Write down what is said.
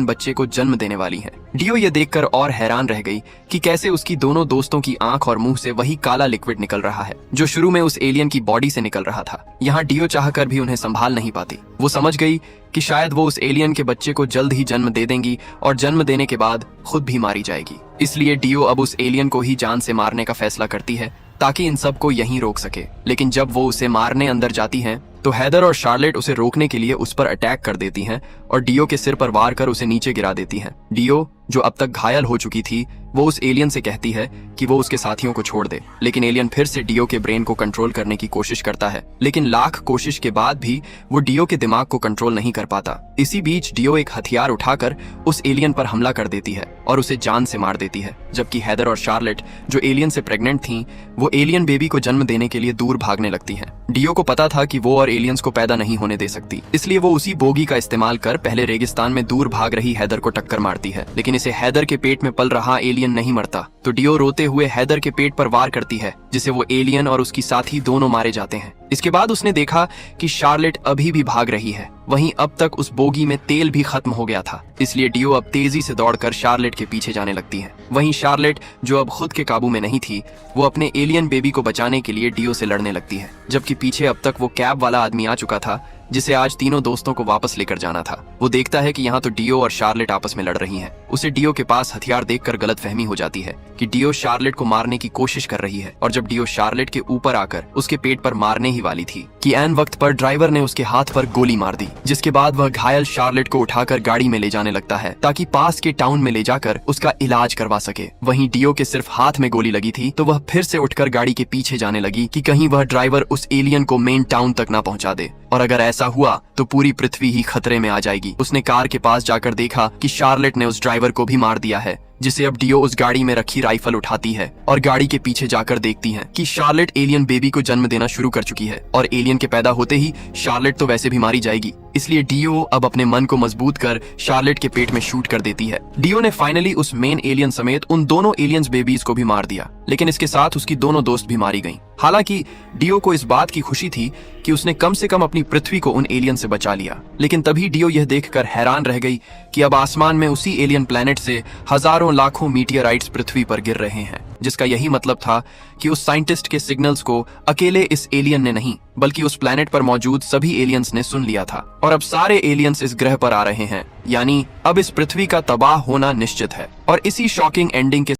बच्चे को जन्म देने वाली है। डियो ये देखकर और हैरान रह गई कि कैसे उसकी दोनों दोस्तों की आंख और मुंह से वही काला लिक्विड निकल रहा है जो शुरू में उस एलियन की बॉडी से निकल रहा था। यहाँ डियो चाहकर भी उन्हें संभाल नहीं पाती। वो समझ गई कि शायद वो उस एलियन के बच्चे को जल्द ही जन्म दे देंगी और जन्म देने के बाद खुद भी मारी जाएगी। इसलिए डियो अब उस एलियन को ही जान से मारने का फैसला करती है ताकि इन सब को यहीं रोक सके। लेकिन जब वो उसे मारने अंदर जाती हैं तो हैदर और शार्लेट उसे रोकने के लिए उस पर अटैक कर देती हैं और डियो के सिर पर वार कर उसे नीचे गिरा देती हैं। डियो जो अब तक घायल हो चुकी थी वो उस एलियन से कहती है कि वो उसके साथियों को छोड़ दे, लेकिन एलियन फिर से डियो के ब्रेन को कंट्रोल करने की कोशिश करता है। लेकिन लाख कोशिश के बाद भी वो डियो के दिमाग को कंट्रोल नहीं कर पाता। इसी बीच डियो एक हथियार उठाकर उस एलियन पर हमला कर देती है और उसे जान से मार देती है, जबकि हैदर और शार्लेट जो एलियन से प्रेग्नेंट थीं वो एलियन बेबी को जन्म देने के लिए दूर भागने लगती हैं। डियो को पता था कि वो और एलियंस को पैदा नहीं होने दे सकती, इसलिए वो उसी बोगी का इस्तेमाल कर पहले रेगिस्तान में दूर भाग रही हैदर को टक्कर मारती है। लेकिन इसे हैदर के पेट में पल रहा एलियन नहीं मरता, तो डियो रोते हुए हैदर के पेट पर वार करती है, जिसे वो एलियन और उसकी साथी दोनों मारे जाते हैं। इसके बाद उसने देखा कि शार्लेट अभी भी भाग रही है। वहीं अब तक उस बोगी में तेल भी खत्म हो गया था, इसलिए डियो अब तेजी से दौड़कर शार्लेट के पीछे जाने लगती है। वहीं शार्लेट जो अब खुद के काबू में नहीं थी वो अपने एलियन बेबी को बचाने के लिए डियो से लड़ने लगती है, जबकि पीछे अब तक वो कैब वाला आदमी आ चुका था जिसे आज तीनों दोस्तों को वापस लेकर जाना था। वो देखता है कि यहाँ तो डियो और शार्लेट आपस में लड़ रही हैं। उसे डियो के पास हथियार देखकर गलतफहमी हो जाती है कि डियो शार्लेट को मारने की कोशिश कर रही है, और जब डियो शार्लेट के ऊपर आकर उसके पेट पर मारने ही वाली थी कि ऐन वक्त पर ड्राइवर ने उसके हाथ पर गोली मार दी, जिसके बाद वह घायल शार्लेट को उठाकर गाड़ी में ले जाने लगता है ताकि पास के टाउन में ले जाकर उसका इलाज करवा सके। वहीं डियो के सिर्फ हाथ में गोली लगी थी तो वह फिर से उठकर गाड़ी के पीछे जाने लगी कि कहीं वह ड्राइवर उस एलियन को मेन टाउन तक ना पहुंचा दे, और अगर ऐसा हुआ तो पूरी पृथ्वी ही खतरे में आ जाएगी। उसने कार के पास जाकर देखा कि शार्लेट ने उस ड्राइवर को भी मार दिया है, जिसे अब डियो उस गाड़ी में रखी राइफल उठाती है और गाड़ी के पीछे जाकर देखती है कि शार्लेट एलियन बेबी को जन्म देना शुरू कर चुकी है, और एलियन के पैदा होते ही शार्लेट तो वैसे भी मारी जाएगी। इसलिए डियो अब अपने मन को मजबूत कर शार्लेट के पेट में शूट कर देती है। डियो ने फाइनली उस मेन एलियन समेत उन दोनों एलियंस बेबीज को भी मार दिया, लेकिन इसके साथ उसकी दोनों दोस्त भी मारी गईं। हालांकि डियो को इस बात की खुशी थी कि उसने कम से कम अपनी पृथ्वी को उन एलियन से बचा लिया, लेकिन तभी डियो यह देखकर हैरान रह गई कि अब आसमान में उसी एलियन प्लेनेट से हजारों लाखों मीटियोराइट्स पृथ्वी पर गिर रहे हैं, जिसका यही मतलब था कि उस साइंटिस्ट के सिग्नल्स को अकेले इस एलियन ने नहीं बल्कि उस प्लेनेट पर मौजूद सभी एलियंस ने सुन लिया था, और अब सारे एलियंस इस ग्रह पर आ रहे हैं, यानी अब इस पृथ्वी का तबाह होना निश्चित है। और इसी शॉकिंग एंडिंग के